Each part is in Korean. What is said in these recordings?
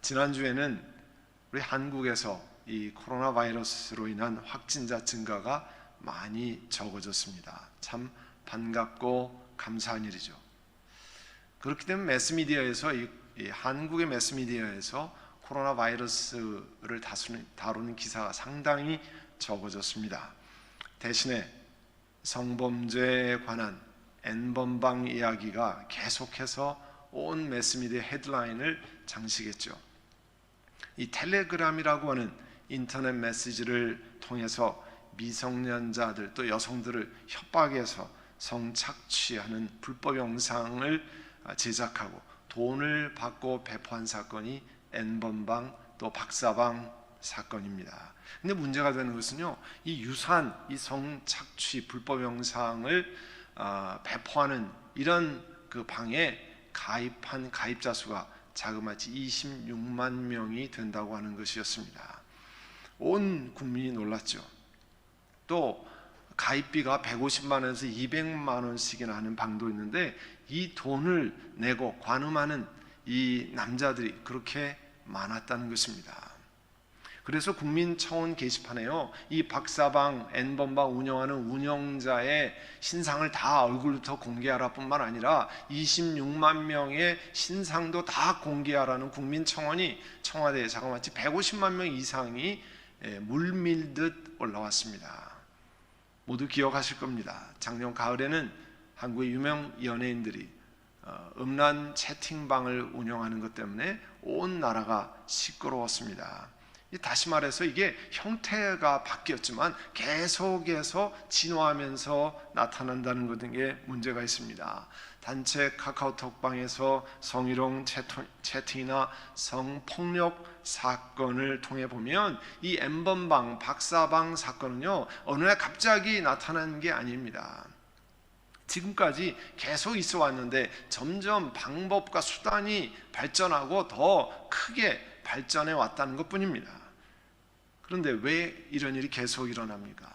지난주에는 우리 한국에서 이 코로나 바이러스로 인한 확진자 증가가 많이 적어졌습니다. 참 반갑고 감사한 일이죠. 그렇기 때문에 매스미디어에서 이 한국의 매스미디어에서 코로나 바이러스를 다루는 기사가 상당히 적어졌습니다. 대신에 성범죄에 관한 N번방 이야기가 계속해서 온 매스미디어 헤드라인을 장식했죠. 이 텔레그램이라고 하는 인터넷 메시지를 통해서 미성년자들 또 여성들을 협박해서 성착취하는 불법 영상을 제작하고 돈을 받고 배포한 사건이 N번방 또 박사방 사건입니다. 근데 문제가 되는 것은요, 이 유사한 이 성착취 불법 영상을 배포하는 이런 그 방에 가입한 가입자 수가 자그마치 26만 명이 된다고 하는 것이었습니다. 온 국민이 놀랐죠. 또 가입비가 150만 원에서 200만 원씩이나 하는 방도 있는데 이 돈을 내고 관음하는 이 남자들이 그렇게 많았다는 것입니다. 그래서 국민청원 게시판에요, 이 박사방, N번방 운영하는 운영자의 신상을 다 얼굴부터 공개하라 뿐만 아니라 26만 명의 신상도 다 공개하라는 국민청원이 청와대에 자그마치 150만 명 이상이 물밀듯 올라왔습니다. 모두 기억하실 겁니다. 작년 가을에는 한국의 유명 연예인들이 음란 채팅방을 운영하는 것 때문에 온 나라가 시끄러웠습니다. 다시 말해서 이게 형태가 바뀌었지만 계속해서 진화하면서 나타난다는 것에 문제가 있습니다. 단체 카카오톡방에서 성희롱 채팅이나 성폭력 사건을 통해 보면 이 N번방, 박사방 사건은요, 어느 날 갑자기 나타난 게 아닙니다. 지금까지 계속 있어 왔는데 점점 방법과 수단이 발전하고 더 크게 발전해 왔다는 것뿐입니다. 그런데 왜 이런 일이 계속 일어납니까?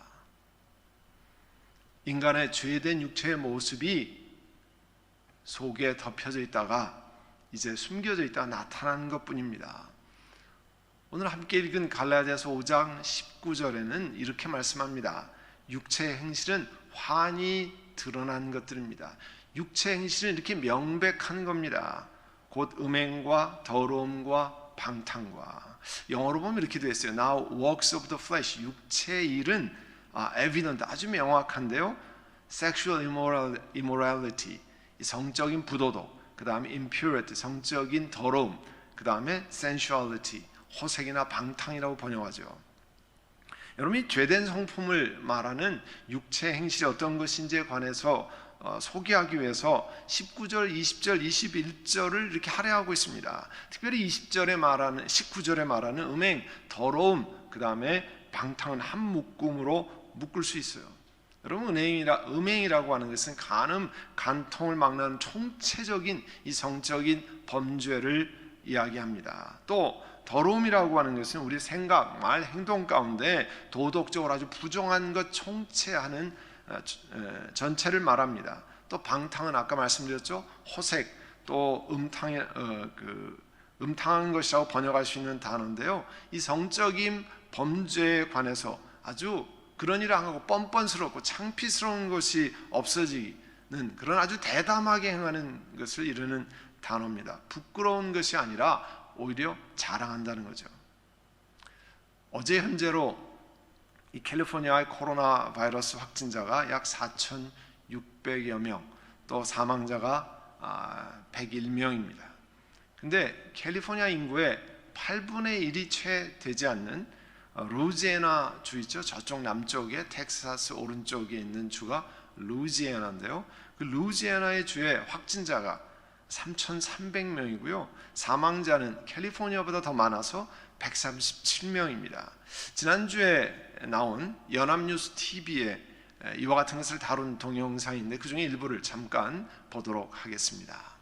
인간의 죄된 육체의 모습이 속에 덮여져 있다가 이제 숨겨져 있다가 나타나는 것뿐입니다. 오늘 함께 읽은 갈라디아서 5장 19절에는 이렇게 말씀합니다. 육체의 행실은 환히 드러난 것들입니다. 육체의 행실은 이렇게 명백한 겁니다. 곧 음행과 더러움과 방탕과, 영어로 보면 이렇게 되어 있어요. Now works of the flesh, 육체의 일은 evident, 아주 명확한데요. Sexual immorality, 성적인 부도덕, 그 다음에 impurity, 성적인 더러움, 그 다음에 sensuality, 호색이나 방탕이라고 번역하죠. 여러분, 이 죄된 성품을 말하는 육체 행실이 어떤 것인지에 관해서 소개하기 위해서 19절, 20절, 21절을 이렇게 할애하고 있습니다. 특별히 19절에 말하는 음행, 더러움, 그 다음에 방탕은 한 묶음으로 묶을 수 있어요. 여러분, 음행이라고 하는 것은 간통을 막는 총체적인 이 성적인 범죄를 이야기합니다. 또 더러움이라고 하는 것은 우리 생각, 말, 행동 가운데 도덕적으로 아주 부정한 것 총체하는 전체를 말합니다. 또 방탕은 아까 말씀드렸죠, 호색, 또 음탕한 것이라고 번역할 수 있는 단어인데요. 이 성적인 범죄에 관해서 아주 그런 일을 안 하고 뻔뻔스럽고 창피스러운 것이 없어지는 그런 아주 대담하게 행하는 것을 이루는 단어입니다. 부끄러운 것이 아니라 오히려 자랑한다는 거죠. 어제 현재로 이 캘리포니아의 코로나 바이러스 확진자가 약 4,600여 명, 또 사망자가 101명입니다. 근데 캘리포니아 인구의 8분의 1이 채 되지 않는 루이지애나 주 있죠. 저쪽 남쪽에 텍사스 오른쪽에 있는 주가 루이지애나인데요. 그 루이지애나의 주의 확진자가 3,300명이고요. 사망자는 캘리포니아보다 더 많아서 137명입니다. 지난주에 나온 연합뉴스 TV에 이와 같은 것을 다룬 동영상인데 그 중에 일부를 잠깐 보도록 하겠습니다.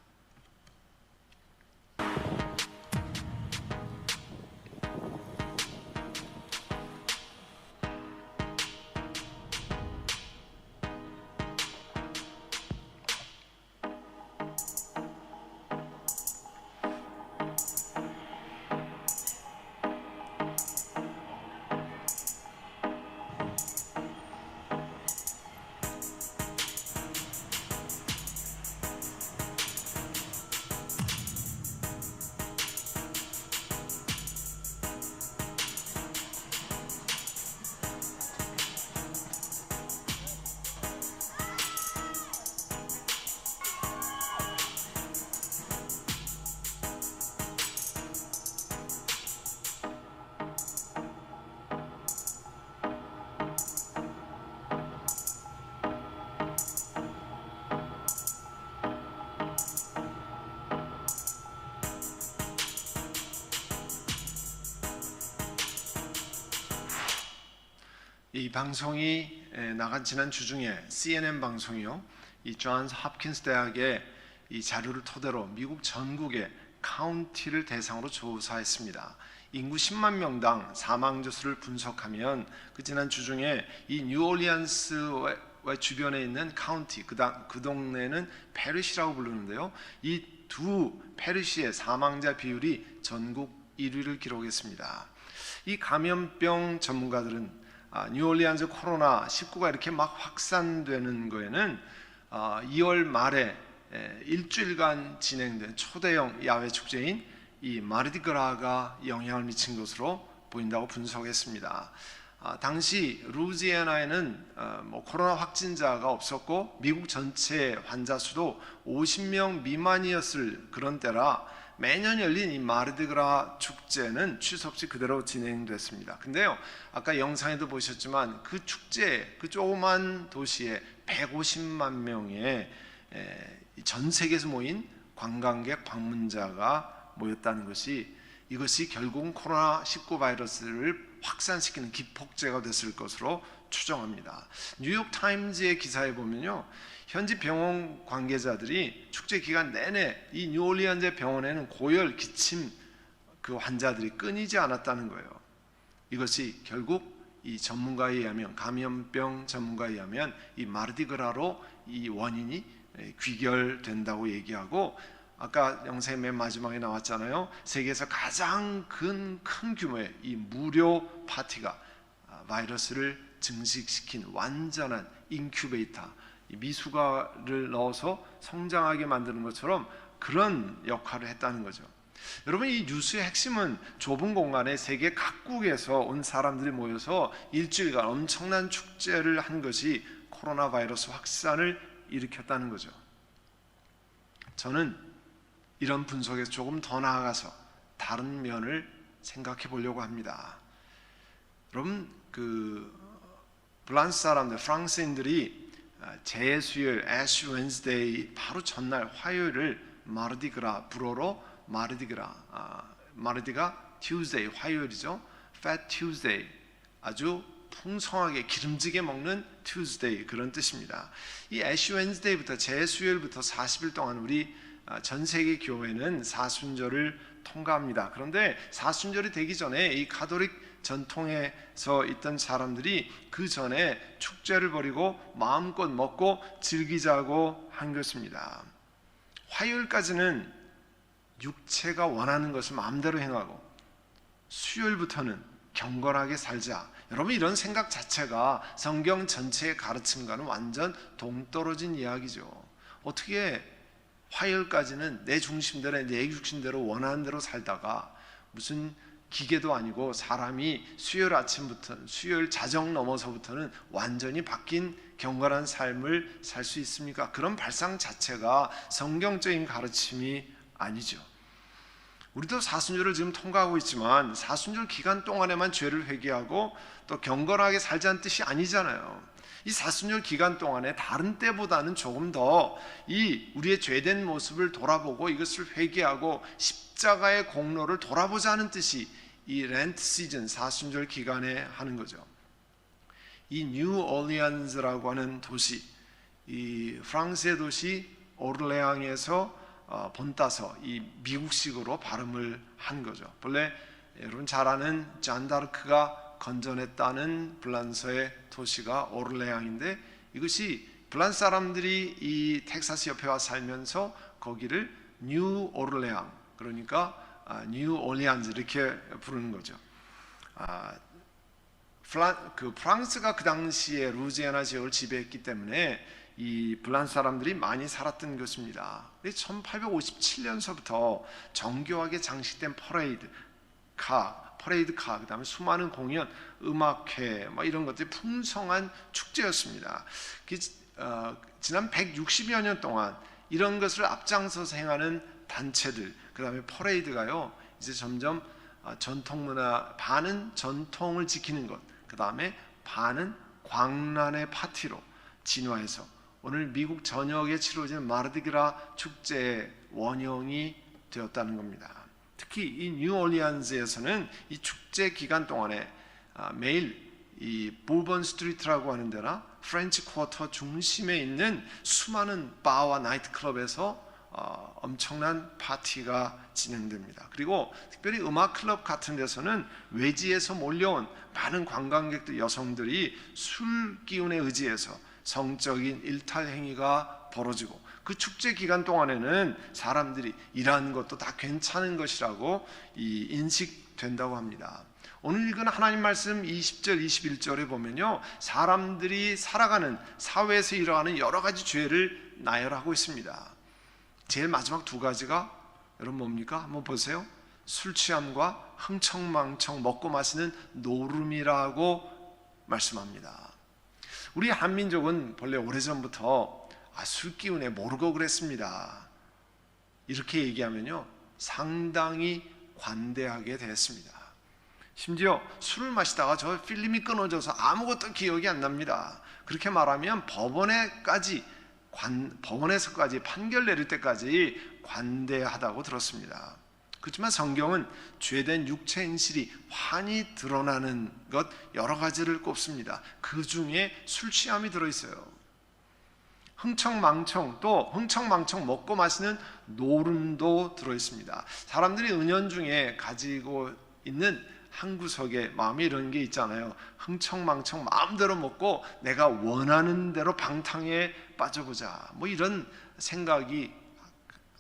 이 방송이 나간 지난 주 중에 CNN 방송이요, 이 존스 홉킨스 대학의 이 자료를 토대로 미국 전국의 카운티를 대상으로 조사했습니다. 인구 10만 명당 사망자 수를 분석하면 그 지난 주 중에 이 뉴올리언스와 주변에 있는 카운티, 그 동네는 페리시라고 부르는데요, 이 두 페리시의 사망자 비율이 전국 1위를 기록했습니다. 이 감염병 전문가들은 뉴올리언스 코로나19가 이렇게 막 확산되는 거에는 2월 말에 일주일간 진행된 초대형 야외 축제인 이 마르디그라가 영향을 미친 것으로 보인다고 분석했습니다. 당시 루이지애나에는 코로나 확진자가 없었고 미국 전체 환자 수도 50명 미만이었을 그런 때라 매년 열린 이 마르디그라 축제는 취소 없이 그대로 진행됐습니다. 근데요, 아까 영상에도 보셨지만 그 축제, 그 조그만 도시에 150만 명의 전 세계에서 모인 관광객 방문자가 모였다는 것이, 이것이 결국은 코로나19 바이러스를 확산시키는 기폭제가 됐을 것으로 추정합니다. 뉴욕타임즈의 기사에 보면요, 현지 병원 관계자들이 축제 기간 내내 이 뉴올리언즈 병원에는 고열, 기침 그 환자들이 끊이지 않았다는 거예요. 이것이 결국 이 전문가에 의하면, 감염병 전문가에 의하면 이 마르디그라로 이 원인이 귀결된다고 얘기하고, 아까 영상의 맨 마지막에 나왔잖아요. 세계에서 가장 큰 규모의 이 무료 파티가 바이러스를 증식시킨 완전한 인큐베이터, 미숙아를 넣어서 성장하게 만드는 것처럼 그런 역할을 했다는 거죠. 여러분, 이 뉴스의 핵심은 좁은 공간에 세계 각국에서 온 사람들이 모여서 일주일간 엄청난 축제를 한 것이 코로나 바이러스 확산을 일으켰다는 거죠. 저는 이런 분석에서 조금 더 나아가서 다른 면을 생각해 보려고 합니다. 여러분, 프랑스 사람들, 프랑스인들이 제수요일, 애쉬 웬스데이 바로 전날 화요일을 마르디그라, 불어로 마르디가 튜즈데이, 화요일이죠. Fat Tuesday, 아주 풍성하게 기름지게 먹는 튜즈데이, 그런 뜻입니다. 이 애쉬 웬스데이부터 제수요일부터 40일 동안 우리 전 세계 교회는 사순절을 통과합니다. 그런데 사순절이 되기 전에 이 가톨릭 전통에서 있던 사람들이 그 전에 축제를 벌이고 마음껏 먹고 즐기자고 한 것입니다. 화요일까지는 육체가 원하는 것을 마음대로 행하고 수요일부터는 경건하게 살자. 여러분, 이런 생각 자체가 성경 전체의 가르침과는 완전 동떨어진 이야기죠. 어떻게 화요일까지는 내 중심대로, 내 육신대로 원하는 대로 살다가 무슨 기계도 아니고 사람이 수요일 아침부터, 수요일 자정 넘어서부터는 완전히 바뀐 경건한 삶을 살 수 있습니까? 그런 발상 자체가 성경적인 가르침이 아니죠. 우리도 사순절을 지금 통과하고 있지만 사순절 기간 동안에만 죄를 회개하고 또 경건하게 살자는 뜻이 아니잖아요. 이 사순절 기간 동안에 다른 때보다는 조금 더 이 우리의 죄된 모습을 돌아보고 이것을 회개하고 십자가의 공로를 돌아보자는 뜻이 이 렌트 시즌, 사순절 기간에 하는 거죠. 이 뉴올리언즈라고 하는 도시, 이 프랑스의 도시 오르레앙에서 본따서 이 미국식으로 발음을 한 거죠. 본래 여러분 잘 아는 잔다르크가 건전했다는 프랑스의 도시가 오르레앙인데, 이것이 프랑스 사람들이 이 텍사스 옆에 와 살면서 거기를 뉴 오르레앙, 그러니까 뉴 올리안즈 이렇게 부르는 거죠. 프랑스가 그 당시에 루이지애나 지역을 지배했기 때문에 이 프랑스 사람들이 많이 살았던 것입니다. 1857년서부터 정교하게 장식된 퍼레이드 카, 그다음에 수많은 공연, 음악회, 이런 것들이 풍성한 축제였습니다. 지난 160여 년 동안 이런 것을 앞장서서 행하는 단체들, 그다음에 퍼레이드가요, 이제 점점 전통 문화, 반은 전통을 지키는 것, 그다음에 반은 광란의 파티로 진화해서 오늘 미국 전역에 치러지는 마르디그라 축제의 원형이 되었다는 겁니다. 특히 이 뉴올리언즈에서는 이 축제 기간 동안에 매일 이 볼본 스트리트라고 하는 데나 프렌치 쿼터 중심에 있는 수많은 바와 나이트클럽에서 엄청난 파티가 진행됩니다. 그리고 특별히 음악 클럽 같은 데서는 외지에서 몰려온 많은 관광객들, 여성들이 술 기운에 의지해서 성적인 일탈 행위가 벌어지고, 그 축제 기간 동안에는 사람들이 일하는 것도 다 괜찮은 것이라고 인식된다고 합니다. 오늘 읽은 하나님 말씀 20절 21절에 보면요, 사람들이 살아가는 사회에서 일어나는 여러 가지 죄를 나열하고 있습니다. 제일 마지막 두 가지가 여러분 뭡니까? 한번 보세요. 술 취함과 흥청망청 먹고 마시는 노름이라고 말씀합니다. 우리 한민족은 본래 오래전부터 술 기운에 모르고 그랬습니다, 이렇게 얘기하면요 상당히 관대하게 대했습니다. 심지어 술을 마시다가 저 필름이 끊어져서 아무것도 기억이 안 납니다, 그렇게 말하면 법원에서까지 판결 내릴 때까지 관대하다고 들었습니다. 그렇지만 성경은 죄된 육체 행실이 환히 드러나는 것 여러 가지를 꼽습니다. 그 중에 술 취함이 들어있어요. 흥청망청, 또 흥청망청 먹고 마시는 노름도 들어있습니다. 사람들이 은연중에 가지고 있는 한 구석에 마음에 이런 게 있잖아요. 흥청망청 마음대로 먹고 내가 원하는 대로 방탕에 빠져보자, 뭐 이런 생각이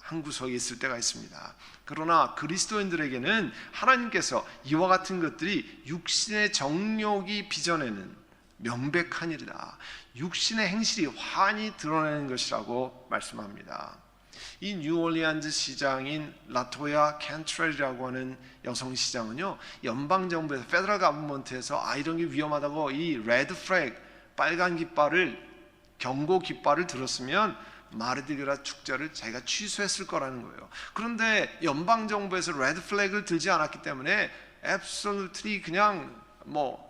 한 구석에 있을 때가 있습니다. 그러나 그리스도인들에게는 하나님께서 이와 같은 것들이 육신의 정욕이 빚어내는 명백한 일이다, 육신의 행실이 환히 드러내는 것이라고 말씀합니다. 이 뉴올리안즈 시장인 라토야 캔트렐이라고 하는 여성 시장은요, 연방정부에서 페더럴 가버먼트에서 이런 게 위험하다고 이 레드 플래그, 빨간 깃발을, 경고 깃발을 들었으면 마르디그라 축제를 자기가 취소했을 거라는 거예요. 그런데 연방정부에서 레드 플래그를 들지 않았기 때문에 absolutely 그냥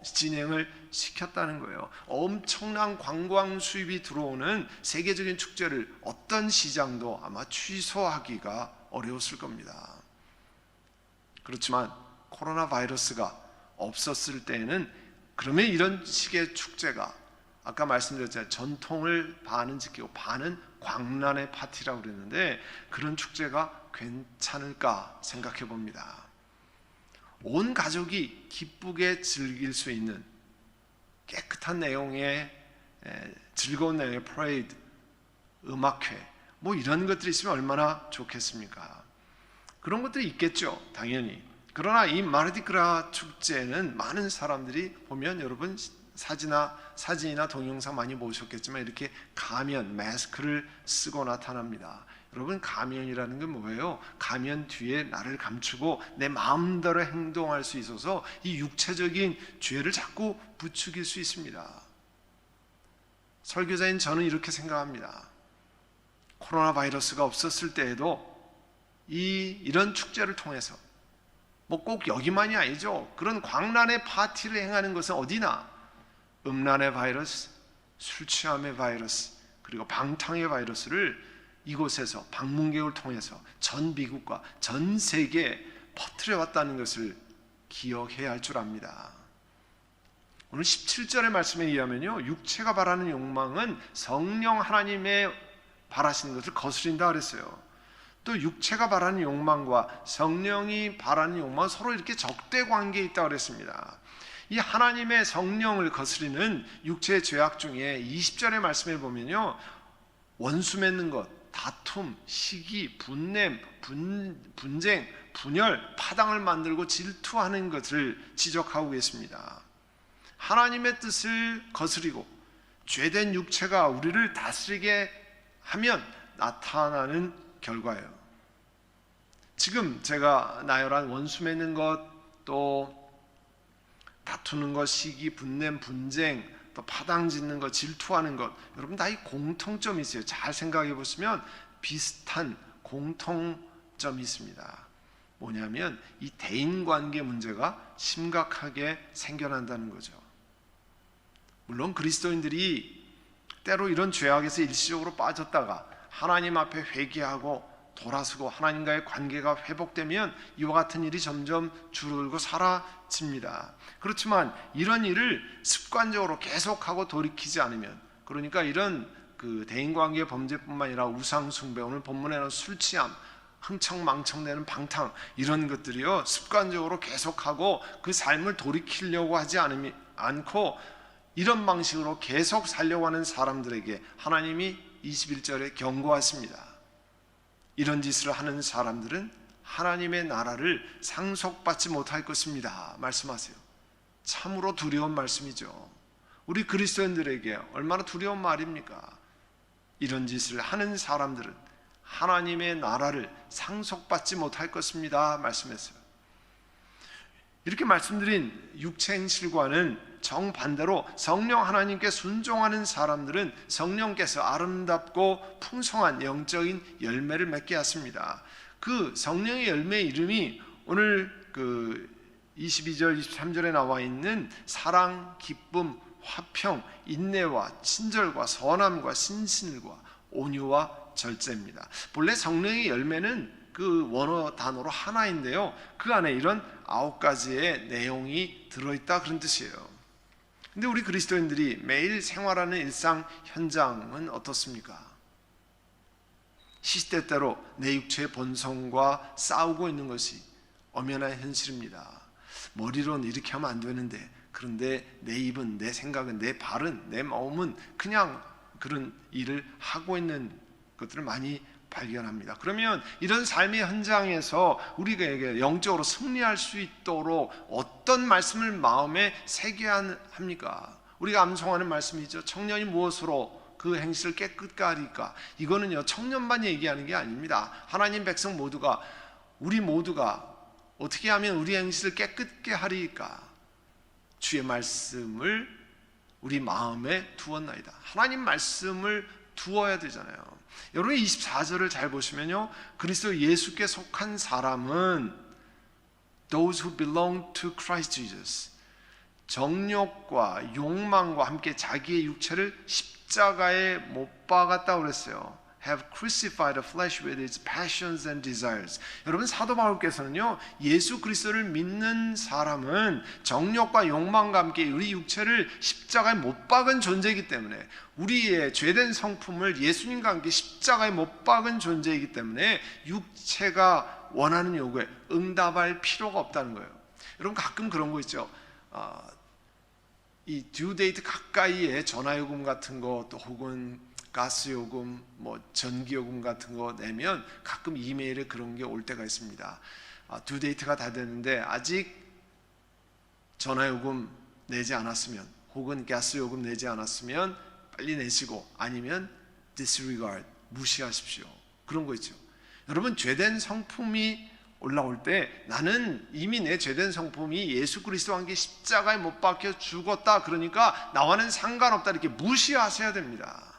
진행을 시켰다는 거예요. 엄청난 관광 수입이 들어오는 세계적인 축제를 어떤 시장도 아마 취소하기가 어려웠을 겁니다. 그렇지만 코로나 바이러스가 없었을 때에는 그러면 이런 식의 축제가, 아까 말씀드렸잖아요, 전통을 반은 지키고 반은 광란의 파티라고 그랬는데, 그런 축제가 괜찮을까 생각해 봅니다. 온 가족이 기쁘게 즐길 수 있는 깨끗한 내용의 즐거운 내용의 퍼레이드, 음악회, 이런 것들이 있으면 얼마나 좋겠습니까? 그런 것들이 있겠죠, 당연히. 그러나 이 마르디그라 축제는 많은 사람들이 보면, 여러분 사진이나 동영상 많이 보셨겠지만 이렇게 가면, 마스크를 쓰고 나타납니다. 여러분, 가면이라는 건 뭐예요? 가면 뒤에 나를 감추고 내 마음대로 행동할 수 있어서 이 육체적인 죄를 자꾸 부추길 수 있습니다. 설교자인 저는 이렇게 생각합니다. 코로나 바이러스가 없었을 때에도 이런 축제를 통해서, 꼭 여기만이 아니죠, 그런 광란의 파티를 행하는 것은 어디나 음란의 바이러스, 술 취함의 바이러스, 그리고 방탕의 바이러스를 이곳에서 방문객을 통해서 전 미국과 전 세계에 퍼뜨려 왔다는 것을 기억해야 할 줄 압니다. 오늘 17절의 말씀에 의하면요, 육체가 바라는 욕망은 성령 하나님의 바라시는 것을 거스린다 그랬어요. 또 육체가 바라는 욕망과 성령이 바라는 욕망은 서로 이렇게 적대 관계에 있다고 그랬습니다. 이 하나님의 성령을 거스리는 육체의 죄악 중에 20절의 말씀에 보면요, 원수 맺는 것, 다툼, 시기, 분냄, 분쟁, 분열, 파당을 만들고 질투하는 것을 지적하고 계십니다. 하나님의 뜻을 거스리고 죄된 육체가 우리를 다스리게 하면 나타나는 결과예요. 지금 제가 나열한 원수 맺는 것, 또 다투는 것, 시기, 분냄, 분쟁, 또 파당 짓는 것, 질투하는 것, 여러분 다 이 공통점이 있어요. 잘 생각해 보시면 비슷한 공통점이 있습니다. 뭐냐면 이 대인관계 문제가 심각하게 생겨난다는 거죠. 물론 그리스도인들이 때로 이런 죄악에서 일시적으로 빠졌다가 하나님 앞에 회개하고 돌아서고 하나님과의 관계가 회복되면 이와 같은 일이 점점 줄어들고 사라집니다. 그렇지만 이런 일을 습관적으로 계속하고 돌이키지 않으면, 그러니까 이런 대인관계 범죄뿐만 아니라 우상숭배, 오늘 본문에는 술 취함, 흥청망청대는 방탕, 이런 것들이요 습관적으로 계속하고 그 삶을 돌이키려고 하지 않고 이런 방식으로 계속 살려고 하는 사람들에게 하나님이 21절에 경고하십니다. 이런 짓을 하는 사람들은 하나님의 나라를 상속받지 못할 것입니다 말씀하세요. 참으로 두려운 말씀이죠. 우리 그리스도인들에게 얼마나 두려운 말입니까? 이런 짓을 하는 사람들은 하나님의 나라를 상속받지 못할 것입니다 말씀했어요. 이렇게 말씀드린 육체 행실과는 정반대로 성령 하나님께 순종하는 사람들은 성령께서 아름답고 풍성한 영적인 열매를 맺게 하십니다. 그 성령의 열매의 이름이 오늘 22절 23절에 나와 있는 사랑, 기쁨, 화평, 인내와 친절과 선함과 신실과 온유와 절제입니다. 본래 성령의 열매는 그 원어 단어로 하나인데요, 그 안에 이런 9가지의 내용이 들어있다 그런 뜻이에요. 근데 우리 그리스도인들이 매일 생활하는 일상 현장은 어떻습니까? 시시때때로 내 육체의 본성과 싸우고 있는 것이 엄연한 현실입니다. 머리로는 이렇게 하면 안 되는데, 그런데 내 입은, 내 생각은, 내 발은, 내 마음은 그냥 그런 일을 하고 있는 것들을 많이 발견합니다. 그러면 이런 삶의 현장에서 우리에게 영적으로 승리할 수 있도록 어떤 말씀을 마음에 새겨야 합니까? 우리가 암송하는 말씀이죠. 청년이 무엇으로 그 행실을 깨끗게 하리까? 이거는요 청년만 얘기하는 게 아닙니다. 하나님 백성 모두가, 우리 모두가 어떻게 하면 우리 행실을 깨끗게 하리까? 주의 말씀을 우리 마음에 두었나이다. 하나님 말씀을 두어야 되잖아요. 여러분 24절을 잘 보시면요, 그리스도 예수께 속한 사람은 those who belong to Christ Jesus, 정욕과 욕망과 함께 자기의 육체를 십자가에 못 박았다고 그랬어요. have crucified the flesh with its passions and desires. 여러분 사도 바울께서는요, 예수 그리스도를 믿는 사람은 정욕과 욕망과 함께 우리 육체를 십자가에 못 박은 존재이기 때문에, 우리의 죄된 성품을 예수님과 함께 십자가에 못 박은 존재이기 때문에 육체가 원하는 요구에 응답할 필요가 없다는 거예요. 여러분 가끔 그런 거 있죠. 이 듀데이트 가까이에 전화요금 같은 거, 또 혹은 가스요금, 전기요금 같은 거 내면 가끔 이메일에 그런 게 올 때가 있습니다. 듀데이트가 다 됐는데 아직 전화요금 내지 않았으면, 혹은 가스요금 내지 않았으면 빨리 내시고, 아니면 disregard, 무시하십시오. 그런 거 있죠. 여러분 죄된 성품이 올라올 때 나는 이미 내 죄된 성품이 예수 그리스도와 함께 십자가에 못 박혀 죽었다, 그러니까 나와는 상관없다, 이렇게 무시하셔야 됩니다.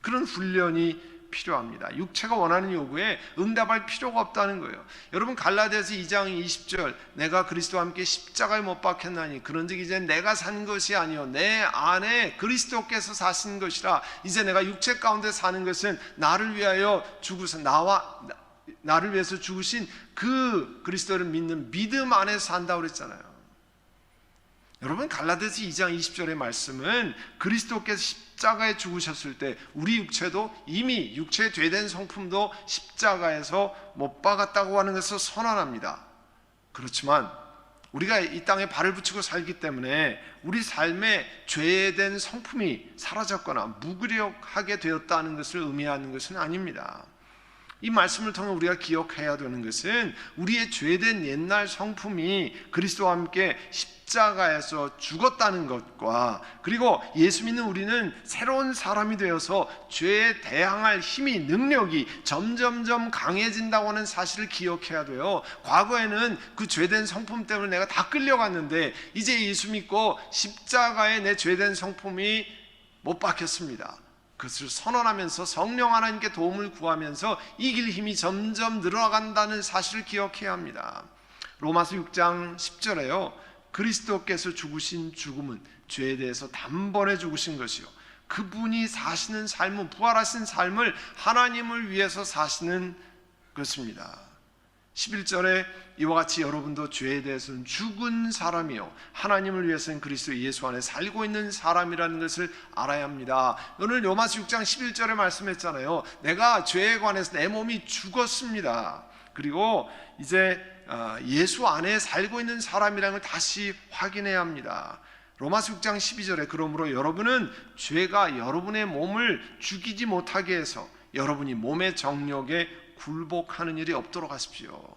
그런 훈련이 필요합니다. 육체가 원하는 요구에 응답할 필요가 없다는 거예요. 여러분 갈라디아서 2장 20절, 내가 그리스도와 함께 십자가에 못 박혔나니 그런즉 이제 내가 산 것이 아니요 내 안에 그리스도께서 사신 것이라. 이제 내가 육체 가운데 사는 것은 나를 위하여 죽으신, 나를 위해서 죽으신 그 그리스도를 믿는 믿음 안에 산다고 그랬잖아요. 여러분 갈라디아서 2장 20절의 말씀은 그리스도께서 십자가에 죽으셨을 때 우리 육체도 이미 육체의 죄된 성품도 십자가에서 못 박았다고 하는 것을 선언합니다. 그렇지만 우리가 이 땅에 발을 붙이고 살기 때문에 우리 삶에 죄된 성품이 사라졌거나 무기력하게 되었다는 것을 의미하는 것은 아닙니다. 이 말씀을 통해 우리가 기억해야 되는 것은 우리의 죄된 옛날 성품이 그리스도와 함께 십자가에서 죽었다는 것과, 그리고 예수 믿는 우리는 새로운 사람이 되어서 죄에 대항할 힘이, 능력이 점점점 강해진다고 하는 사실을 기억해야 돼요. 과거에는 그 죄된 성품 때문에 내가 다 끌려갔는데 이제 예수 믿고 십자가에 내 죄된 성품이 못 박혔습니다. 그것을 선언하면서 성령 하나님께 도움을 구하면서 이길 힘이 점점 늘어간다는 사실을 기억해야 합니다. 로마서 6장 10절에요, 그리스도께서 죽으신 죽음은 죄에 대해서 단번에 죽으신 것이요 그분이 사시는 삶은, 부활하신 삶을 하나님을 위해서 사시는 것입니다. 11절에 이와 같이 여러분도 죄에 대해서는 죽은 사람이요 하나님을 위해서는 그리스도 예수 안에 살고 있는 사람이라는 것을 알아야 합니다. 오늘 로마서 6장 11절에 말씀했잖아요. 내가 죄에 관해서 내 몸이 죽었습니다. 그리고 이제 예수 안에 살고 있는 사람이라는 걸 다시 확인해야 합니다. 로마서 6장 12절에 그러므로 여러분은 죄가 여러분의 몸을 죽이지 못하게 해서 여러분이 몸의 정욕에 굴복하는 일이 없도록 하십시오.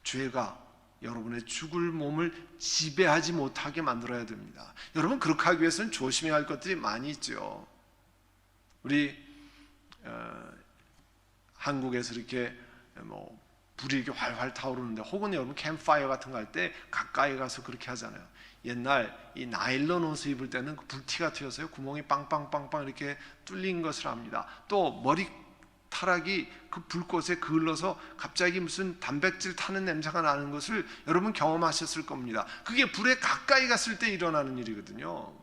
죄가 여러분의 죽을 몸을 지배하지 못하게 만들어야 됩니다. 여러분, 그렇게 하기 위해서는 조심해야 할 것들이 많이 있죠. 우리 한국에서 이렇게 불이 이렇게 활활 타오르는데, 혹은 여러분 캠프파이어 같은 거 할 때 가까이 가서 그렇게 하잖아요. 옛날 이 나일론 옷을 입을 때는 그 불티가 튀어서요 구멍이 빵빵빵빵 이렇게 뚫린 것을 압니다. 또 머리카락이 그 불꽃에 그을러서 갑자기 무슨 단백질 타는 냄새가 나는 것을 여러분 경험하셨을 겁니다. 그게 불에 가까이 갔을 때 일어나는 일이거든요.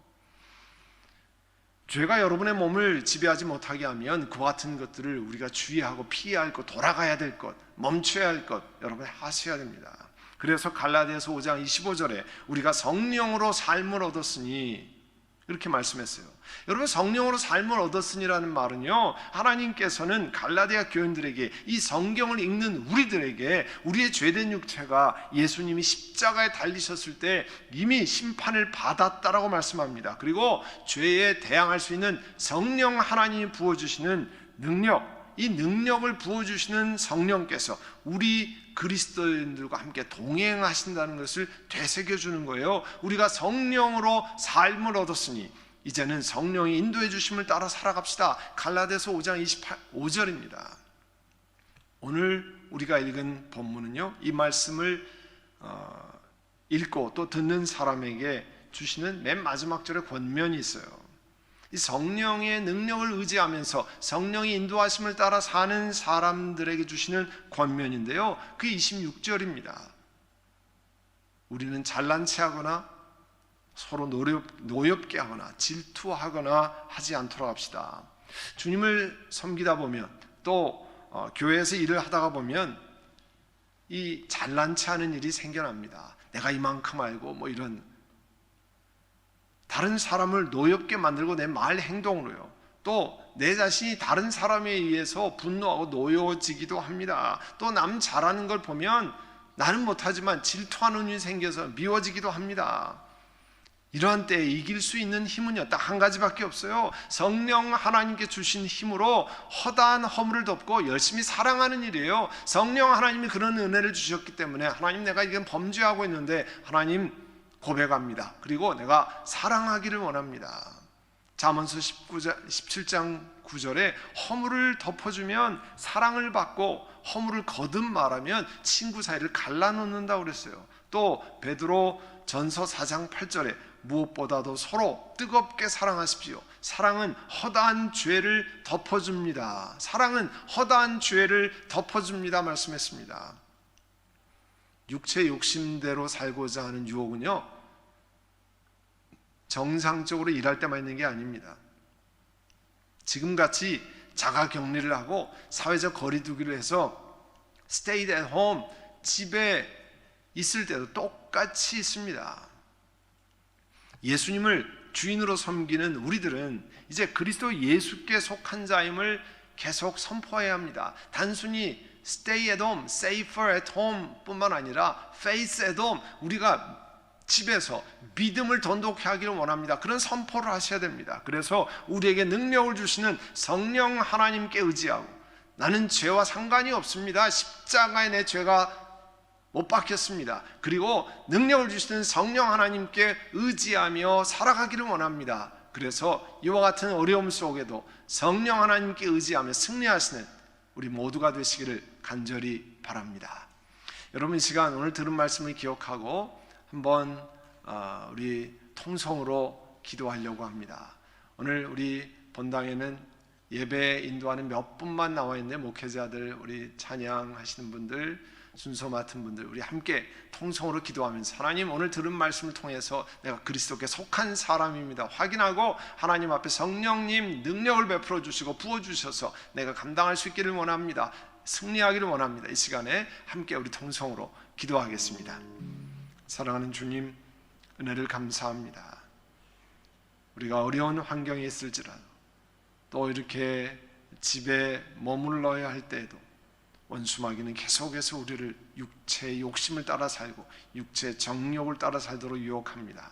죄가 여러분의 몸을 지배하지 못하게 하면 그와 같은 것들을 우리가 주의하고 피해야 할 것, 돌아가야 될 것, 멈춰야 할 것 여러분 하셔야 됩니다. 그래서 갈라디아서 5장 25절에 우리가 성령으로 삶을 얻었으니 이렇게 말씀했어요. 여러분, 성령으로 삶을 얻었으니라는 말은요, 하나님께서는 갈라디아 교인들에게, 이 성경을 읽는 우리들에게 우리의 죄된 육체가 예수님이 십자가에 달리셨을 때 이미 심판을 받았다라고 말씀합니다. 그리고 죄에 대항할 수 있는 성령 하나님이 부어주시는 능력, 이 능력을 부어주시는 성령께서 우리 그리스도인들과 함께 동행하신다는 것을 되새겨주는 거예요. 우리가 성령으로 삶을 얻었으니 이제는 성령이 인도해 주심을 따라 살아갑시다. 갈라디아서 5장 25절입니다. 오늘 우리가 읽은 본문은요, 이 말씀을 읽고 또 듣는 사람에게 주시는 맨 마지막 절에 권면이 있어요. 이 성령의 능력을 의지하면서 성령이 인도하심을 따라 사는 사람들에게 주시는 권면인데요, 그 26절입니다. 우리는 잘난 체하거나 서로 노엽게 하거나 질투하거나 하지 않도록 합시다. 주님을 섬기다 보면 또 교회에서 일을 하다가 보면 이 잘난 체하는 일이 생겨납니다. 내가 이만큼 알고 이런 다른 사람을 노엽게 만들고 내 말 행동으로요, 또 내 자신이 다른 사람에 의해서 분노하고 노여워지기도 합니다. 또 남 잘하는 걸 보면 나는 못하지만 질투하는 일이 생겨서 미워지기도 합니다. 이러한 때에 이길 수 있는 힘은요, 딱 한 가지밖에 없어요. 성령 하나님께 주신 힘으로 허다한 허물을 덮고 열심히 사랑하는 일이에요. 성령 하나님이 그런 은혜를 주셨기 때문에, 하나님, 내가 이건 범죄하고 있는데 하나님 고백합니다. 그리고 내가 사랑하기를 원합니다. 잠언서 17장 9절에 허물을 덮어주면 사랑을 받고 허물을 거듭 말하면 친구 사이를 갈라놓는다고 그랬어요. 또 베드로 전서 4장 8절에 무엇보다도 서로 뜨겁게 사랑하십시오. 사랑은 허다한 죄를 덮어줍니다. 사랑은 허다한 죄를 덮어줍니다 말씀했습니다. 육체 욕심대로 살고자 하는 유혹은요, 정상적으로 일할 때만 있는 게 아닙니다. 지금같이 자가격리를 하고 사회적 거리두기를 해서 stay at home, 집에 있을 때도 똑같이 있습니다. 예수님을 주인으로 섬기는 우리들은 이제 그리스도 예수께 속한 자임을 계속 선포해야 합니다. 단순히 stay at home, safer at home 뿐만 아니라 face at home, 우리가 집에서 믿음을 돈독히 하기를 원합니다. 그런 선포를 하셔야 됩니다. 그래서 우리에게 능력을 주시는 성령 하나님께 의지하고, 나는 죄와 상관이 없습니다. 십자가에 내 죄가 못 박혔습니다. 그리고 능력을 주시는 성령 하나님께 의지하며 살아가기를 원합니다. 그래서 이와 같은 어려움 속에도 성령 하나님께 의지하며 승리하시는 우리 모두가 되시기를 간절히 바랍니다. 여러분, 이 시간 오늘 들은 말씀을 기억하고 한번 우리 통성으로 기도하려고 합니다. 오늘 우리 본당에는 예배 인도하는 몇 분만 나와 있는데, 목회자들, 우리 찬양하시는 분들, 순서 맡은 분들 우리 함께 통성으로 기도하면서 하나님 오늘 들은 말씀을 통해서 내가 그리스도께 속한 사람입니다 확인하고 하나님 앞에 성령님 능력을 베풀어 주시고 부어 주셔서 내가 감당할 수 있기를 원합니다. 승리하기를 원합니다. 이 시간에 함께 우리 통성으로 기도하겠습니다. 사랑하는 주님, 은혜를 감사합니다. 우리가 어려운 환경에 있을지라도 또 이렇게 집에 머물러야 할 때에도 원수마귀는 계속해서 우리를 육체의 욕심을 따라 살고 육체의 정욕을 따라 살도록 유혹합니다.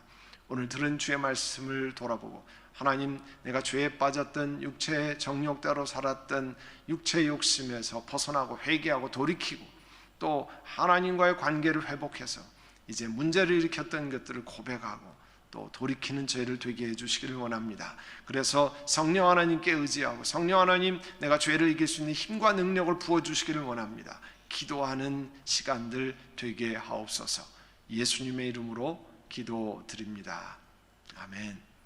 오늘 들은 주의 말씀을 돌아보고 하나님, 내가 죄에 빠졌던 육체의 정욕대로 살았던 육체의 욕심에서 벗어나고 회개하고 돌이키고 또 하나님과의 관계를 회복해서 이제 문제를 일으켰던 것들을 고백하고 또 돌이키는 죄를 되게 해주시기를 원합니다. 그래서 성령 하나님께 의지하고 성령 하나님, 내가 죄를 이길 수 있는 힘과 능력을 부어주시기를 원합니다. 기도하는 시간들 되게 하옵소서. 예수님의 이름으로 기도드립니다. 아멘.